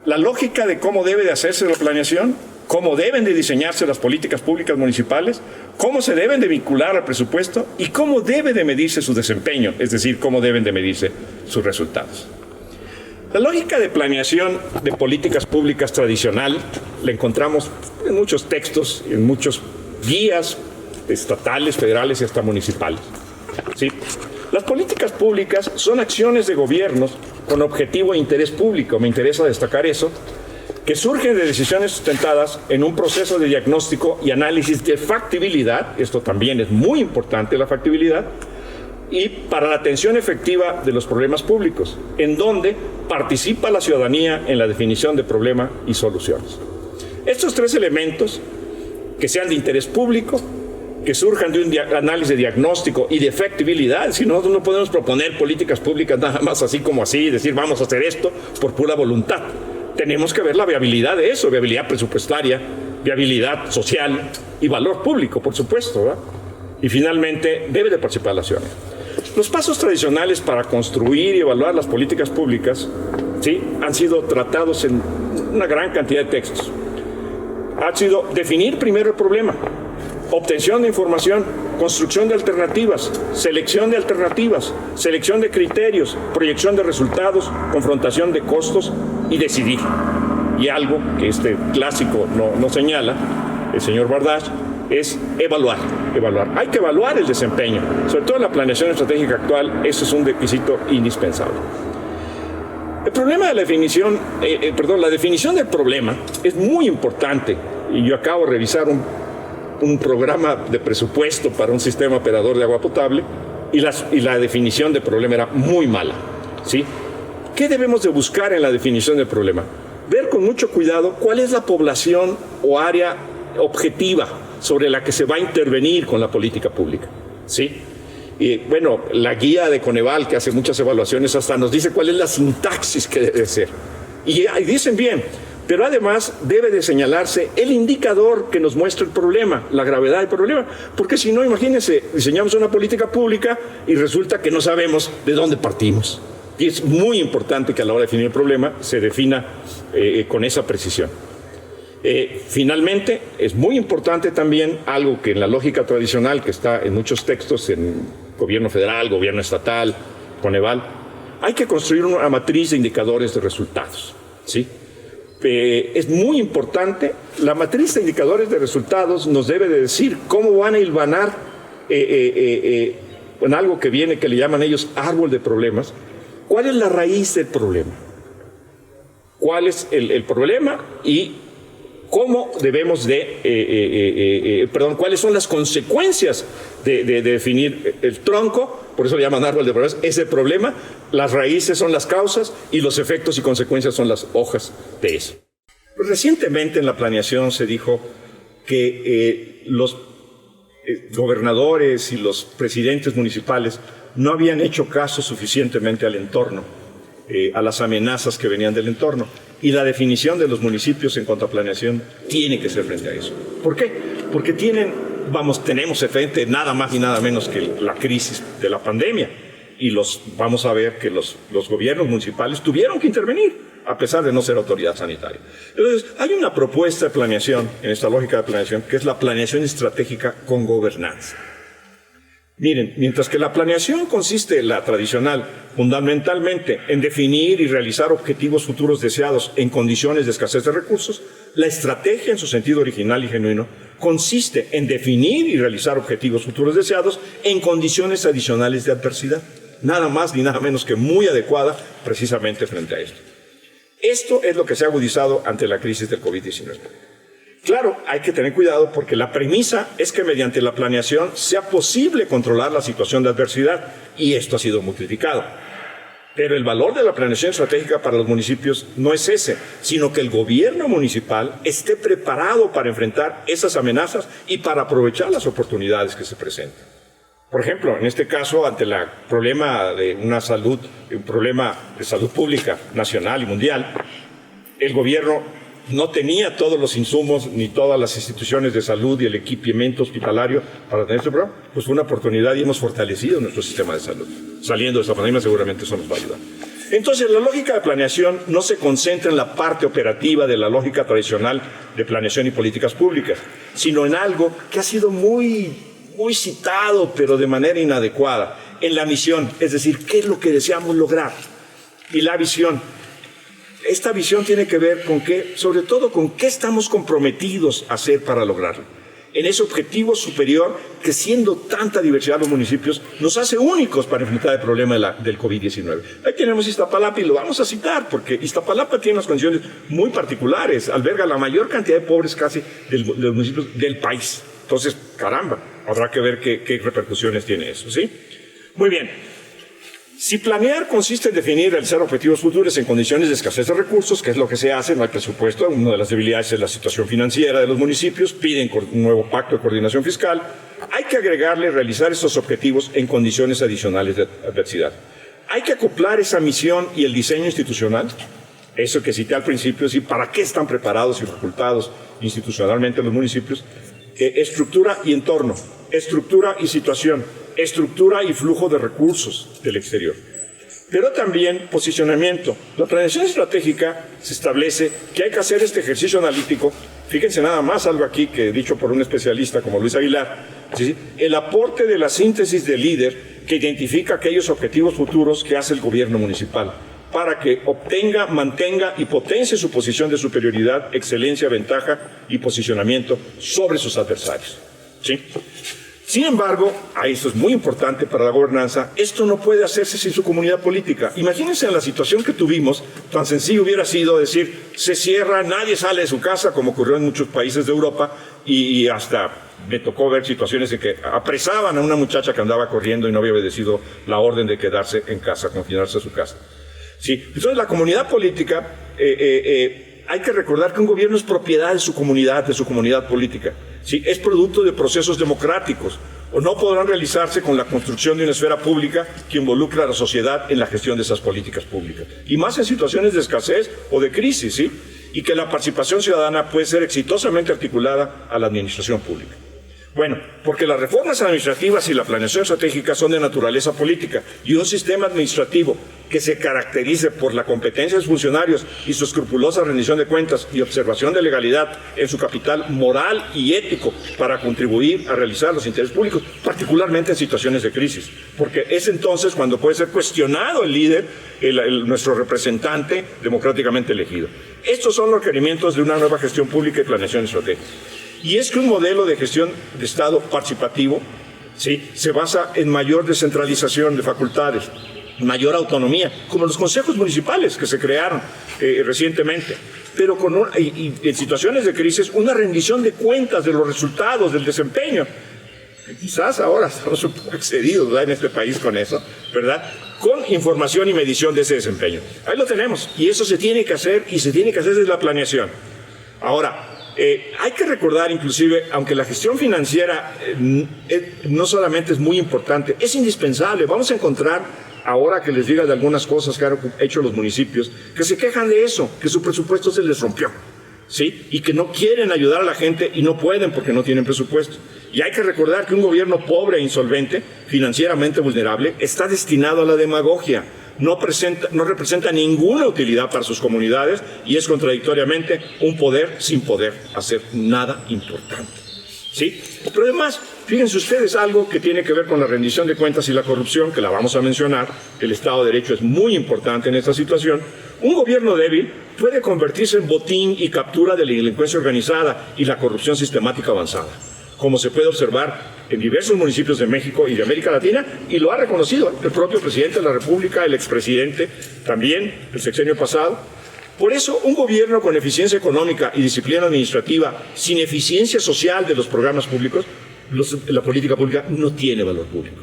la lógica de cómo debe de hacerse la planeación, cómo deben de diseñarse las políticas públicas municipales, cómo se deben de vincular al presupuesto y cómo debe de medirse su desempeño, es decir, cómo deben de medirse sus resultados. La lógica de planeación de políticas públicas tradicional la encontramos en muchos textos, en muchos guías estatales, federales y hasta municipales. ¿Sí? Las políticas públicas son acciones de gobiernos con objetivo e interés público, me interesa destacar eso, que surgen de decisiones sustentadas en un proceso de diagnóstico y análisis de factibilidad, esto también es muy importante, la factibilidad, y para la atención efectiva de los problemas públicos, en donde participa la ciudadanía en la definición de problema y soluciones. Estos tres elementos, que sean de interés público, que surjan de un análisis de diagnóstico y de efectividad, si nosotros no podemos proponer políticas públicas nada más así como así, decir vamos a hacer esto por pura voluntad. Tenemos que ver la viabilidad de eso, viabilidad presupuestaria, viabilidad social y valor público, por supuesto, ¿verdad? Y finalmente, debe de participar la ciudadanía. Los pasos tradicionales para construir y evaluar las políticas públicas, ¿sí?, han sido tratados en una gran cantidad de textos. Ha sido definir primero el problema, obtención de información, construcción de alternativas, selección de criterios, proyección de resultados, confrontación de costos y decidir. Y algo que este clásico no señala, el señor Bardach, es evaluar. Hay que evaluar el desempeño. Sobre todo en la planeación estratégica actual, eso es un requisito indispensable. El problema de la definición, la definición del problema es muy importante. Y yo acabo de revisar un programa de presupuesto para un sistema operador de agua potable y la definición del problema era muy mala, ¿sí? ¿Qué debemos de buscar en la definición del problema? Ver con mucho cuidado cuál es la población o área objetiva sobre la que se va a intervenir con la política pública, ¿sí? Y bueno, la guía de Coneval, que hace muchas evaluaciones, hasta nos dice cuál es la sintaxis que debe ser. Y dicen bien, pero además debe de señalarse el indicador que nos muestra el problema, la gravedad del problema, porque si no, imagínense, diseñamos una política pública y resulta que no sabemos de dónde partimos. Y es muy importante que a la hora de definir el problema se defina con esa precisión. Finalmente, es muy importante también algo que en la lógica tradicional que está en muchos textos, en gobierno federal, gobierno estatal, Coneval, hay que construir una matriz de indicadores de resultados, ¿sí? Es muy importante, la matriz de indicadores de resultados nos debe de decir cómo van a hilvanar en algo que viene, que le llaman ellos árbol de problemas, cuál es la raíz del problema, cuál es el problema y cómo debemos cuáles son las consecuencias de definir el tronco, por eso le llaman árbol de problemas, ese problema, las raíces son las causas y los efectos y consecuencias son las hojas de eso. Recientemente en la planeación se dijo que los gobernadores y los presidentes municipales no habían hecho caso suficientemente al entorno, a las amenazas que venían del entorno. Y la definición de los municipios en cuanto a planeación tiene que ser frente a eso. ¿Por qué? Porque tenemos frente nada más y nada menos que la crisis de la pandemia. Y vamos a ver que los gobiernos municipales tuvieron que intervenir, a pesar de no ser autoridad sanitaria. Entonces, hay una propuesta de planeación, en esta lógica de planeación, que es la planeación estratégica con gobernanza. Miren, mientras que la planeación consiste, la tradicional, fundamentalmente en definir y realizar objetivos futuros deseados en condiciones de escasez de recursos, la estrategia en su sentido original y genuino consiste en definir y realizar objetivos futuros deseados en condiciones adicionales de adversidad. Nada más ni nada menos que muy adecuada precisamente frente a esto. Esto es lo que se ha agudizado ante la crisis del COVID-19. Claro, hay que tener cuidado porque la premisa es que mediante la planeación sea posible controlar la situación de adversidad y esto ha sido muy criticado. Pero el valor de la planeación estratégica para los municipios no es ese, sino que el gobierno municipal esté preparado para enfrentar esas amenazas y para aprovechar las oportunidades que se presentan. Por ejemplo, en este caso, ante el problema de un problema de salud pública nacional y mundial, el gobierno no tenía todos los insumos ni todas las instituciones de salud y el equipamiento hospitalario para tener este programa, pues fue una oportunidad y hemos fortalecido nuestro sistema de salud. Saliendo de esta pandemia seguramente eso nos va a ayudar. Entonces, la lógica de planeación no se concentra en la parte operativa de la lógica tradicional de planeación y políticas públicas, sino en algo que ha sido muy citado, pero de manera inadecuada, en la misión, es decir, qué es lo que deseamos lograr. Y la visión. Esta visión tiene que ver con qué, sobre todo con qué estamos comprometidos a hacer para lograrlo. En ese objetivo superior que, siendo tanta diversidad los municipios, nos hace únicos para enfrentar el problema del COVID-19. Ahí tenemos Iztapalapa y lo vamos a citar porque Iztapalapa tiene unas condiciones muy particulares, alberga la mayor cantidad de pobres casi de los municipios del país. Entonces, caramba, habrá que ver qué repercusiones tiene eso, ¿sí? Muy bien. Si planear consiste en definir, realizar objetivos futuros en condiciones de escasez de recursos, que es lo que se hace, no hay presupuesto, una de las debilidades es la situación financiera de los municipios, piden un nuevo pacto de coordinación fiscal, hay que agregarle realizar estos objetivos en condiciones adicionales de adversidad. Hay que acoplar esa misión y el diseño institucional, eso que cité al principio, es decir, para qué están preparados y facultados institucionalmente los municipios, estructura y entorno, estructura y situación, estructura y flujo de recursos del exterior. Pero también posicionamiento. La planeación estratégica se establece que hay que hacer este ejercicio analítico. Fíjense nada más algo aquí que dicho por un especialista como Luis Aguilar. ¿Sí? El aporte de la síntesis del líder que identifica aquellos objetivos futuros que hace el gobierno municipal para que obtenga, mantenga y potencie su posición de superioridad, excelencia, ventaja y posicionamiento sobre sus adversarios. ¿Sí? Sin embargo, esto es muy importante para la gobernanza, esto no puede hacerse sin su comunidad política. Imagínense en la situación que tuvimos, tan sencillo hubiera sido decir, se cierra, nadie sale de su casa, como ocurrió en muchos países de Europa, y hasta me tocó ver situaciones en que apresaban a una muchacha que andaba corriendo y no había obedecido la orden de quedarse en casa, confinarse a su casa. ¿Sí? Entonces, la comunidad política, hay que recordar que un gobierno es propiedad de su comunidad política. ¿Sí? Es producto de procesos democráticos, o no podrán realizarse con la construcción de una esfera pública que involucra a la sociedad en la gestión de esas políticas públicas. Y más en situaciones de escasez o de crisis, ¿sí? Y que la participación ciudadana puede ser exitosamente articulada a la administración pública. Bueno, porque las reformas administrativas y la planeación estratégica son de naturaleza política, y un sistema administrativo que se caracterice por la competencia de sus funcionarios y su escrupulosa rendición de cuentas y observación de legalidad en su capital moral y ético para contribuir a realizar los intereses públicos, particularmente en situaciones de crisis, porque es entonces cuando puede ser cuestionado el líder, nuestro representante democráticamente elegido. Estos son los requerimientos de una nueva gestión pública y planeación estratégica. Y es que un modelo de gestión de Estado participativo, ¿sí?, se basa en mayor descentralización de facultades, mayor autonomía, como los consejos municipales que se crearon recientemente, pero y en situaciones de crisis una rendición de cuentas de los resultados, del desempeño. Quizás ahora estamos un poco excedidos, ¿verdad?, en este país con eso, ¿verdad?, con información y medición de ese desempeño. Ahí lo tenemos, y eso se tiene que hacer, y se tiene que hacer desde la planeación. Ahora, hay que recordar inclusive, aunque la gestión financiera no solamente es muy importante, es indispensable. Vamos a encontrar, ahora que les diga de algunas cosas que han hecho los municipios, que se quejan de eso, que su presupuesto se les rompió, ¿sí?, y que no quieren ayudar a la gente y no pueden porque no tienen presupuesto. Y hay que recordar que un gobierno pobre e insolvente, financieramente vulnerable, está destinado a la demagogia. No representa ninguna utilidad para sus comunidades y es contradictoriamente un poder sin poder hacer nada importante. ¿Sí? Pero además, fíjense ustedes algo que tiene que ver con la rendición de cuentas y la corrupción, que la vamos a mencionar. El Estado de Derecho es muy importante en esta situación. Un gobierno débil puede convertirse en botín y captura de la delincuencia organizada y la corrupción sistemática avanzada, como se puede observar en diversos municipios de México y de América Latina, y lo ha reconocido el propio presidente de la República, el expresidente también, el sexenio pasado. Por eso, un gobierno con eficiencia económica y disciplina administrativa, sin eficiencia social de los programas públicos, la política pública no tiene valor público,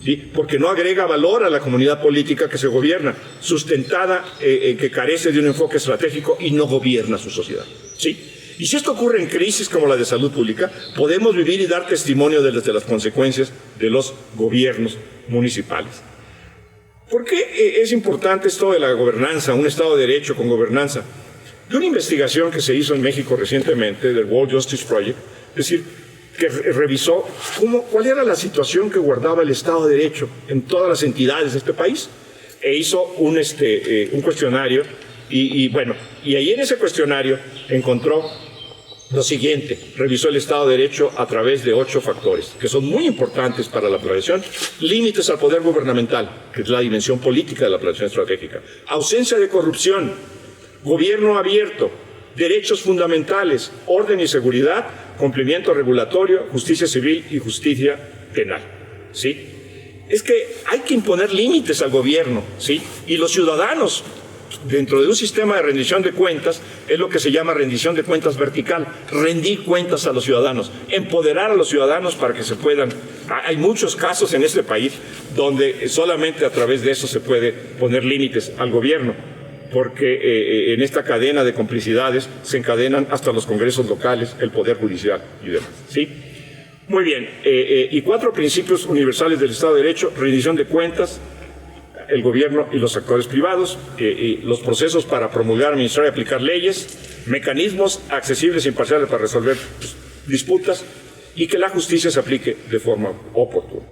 ¿sí?, porque no agrega valor a la comunidad política que se gobierna, sustentada que carece de un enfoque estratégico y no gobierna su sociedad, ¿sí? Y si esto ocurre en crisis como la de salud pública, podemos vivir y dar testimonio de las consecuencias de los gobiernos municipales. ¿Por qué es importante esto de la gobernanza, un Estado de Derecho con gobernanza? De una investigación que se hizo en México recientemente, del World Justice Project, es decir, que revisó cuál era la situación que guardaba el Estado de Derecho en todas las entidades de este país. e hizo un cuestionario y ahí en ese cuestionario encontró lo siguiente: revisó el Estado de Derecho a través de 8 factores que son muy importantes para la planeación. Límites al poder gubernamental, que es la dimensión política de la planeación estratégica. Ausencia de corrupción, gobierno abierto, derechos fundamentales, orden y seguridad, cumplimiento regulatorio, justicia civil y justicia penal. ¿Sí? Es que hay que imponer límites al gobierno, ¿sí? Y los ciudadanos, dentro de un sistema de rendición de cuentas, es lo que se llama rendición de cuentas vertical, rendir cuentas a los ciudadanos, empoderar a los ciudadanos para que se puedan. Hay muchos casos en este país donde solamente a través de eso se puede poner límites al gobierno, porque en esta cadena de complicidades se encadenan hasta los congresos locales, el poder judicial y demás, ¿sí? Muy bien, y 4 principios universales del Estado de Derecho: rendición de cuentas, el gobierno y los actores privados, los procesos para promulgar, administrar y aplicar leyes, mecanismos accesibles e imparciales para resolver disputas, y que la justicia se aplique de forma oportuna.